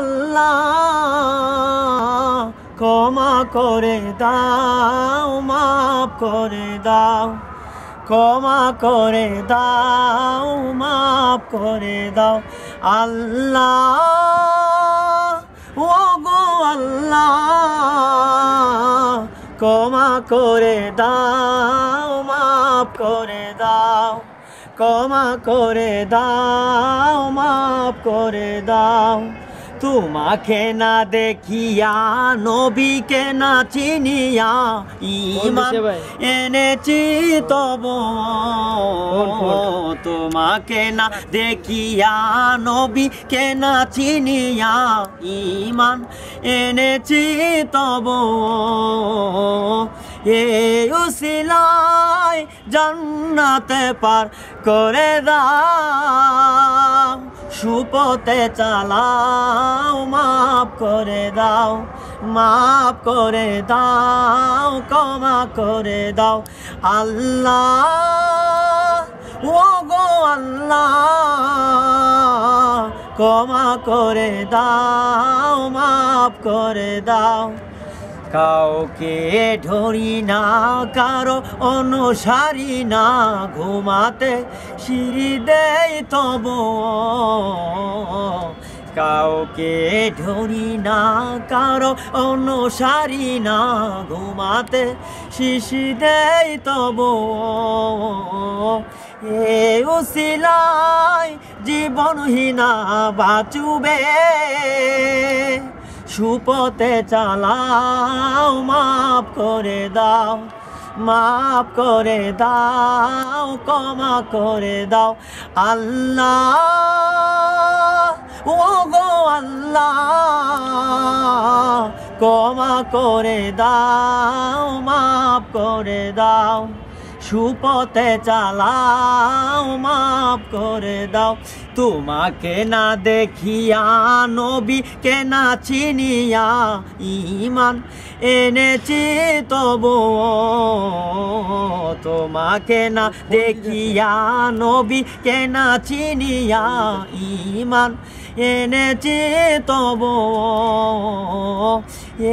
আল্লাহ ক্ষমা করে দাও, মাফ করে দাও, ক্ষমা করে দাও, মাফ করে দাও। আল্লাহ ওগো আল্লাহ ক্ষমা করে দাও, মাফ করে দাও, ক্ষমা করে দাও, মাফ করে দাও। তোমাকে না দেখিয়া, নবীকে না চিনিয়া ঈমান এনেছি তবু। তোমাকে না দেখিয়া, নবীকে না চিনিয়া ঈমান এনেছি তবু। এই উসিলায় জান্নাতে পার করে দাও, সুপথে চালাও, মাফ করে দাও, মাফ করে দাও, ক্ষমা করে দাও। আল্লাহ ওগো আল্লাহ ক্ষমা করে দাও, মাফ করে দাও। কাউকে ধরি না, কারো অনুসারী না, ঘুমাতে সিঁড়ি দেই তবু। কাউকে ধরি না, কারো অনুসারী না, ঘুমাতে শিশি দেই তবু। এ উসিলায় জীবনহীনা বাঁচুবে, সুপথে চালাও, মাফ করে দাও, মাফ করে দাও, ক্ষমা করে দাও। আল্লাহ ওগো আল্লাহ ক্ষমা করে দাও, মাফ করে দাও, সুপথে চালাও, মাফ করে দাও। তোমাকে না দেখিয়া, নবীকে না চিনিয়া ঈমান এনেছি তবু। তোমাকে না দেখিয়া, নবীকে না চিনিয়া ঈমান এনেছি তবু।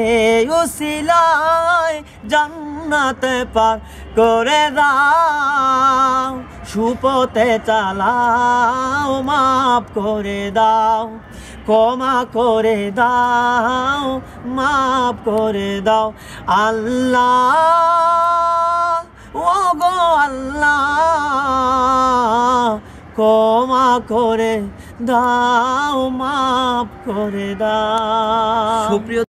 এই উসিলায় জান্নাতে পার করে দাও, সুপথে চালাও, মাফ করে দাও, ক্ষমা করে দাও, মাফ করে দাও। আল্লাহ ওগো আল্লাহ ক্ষমা করে দাও, মাফ করে দাও। সুপ্রিয়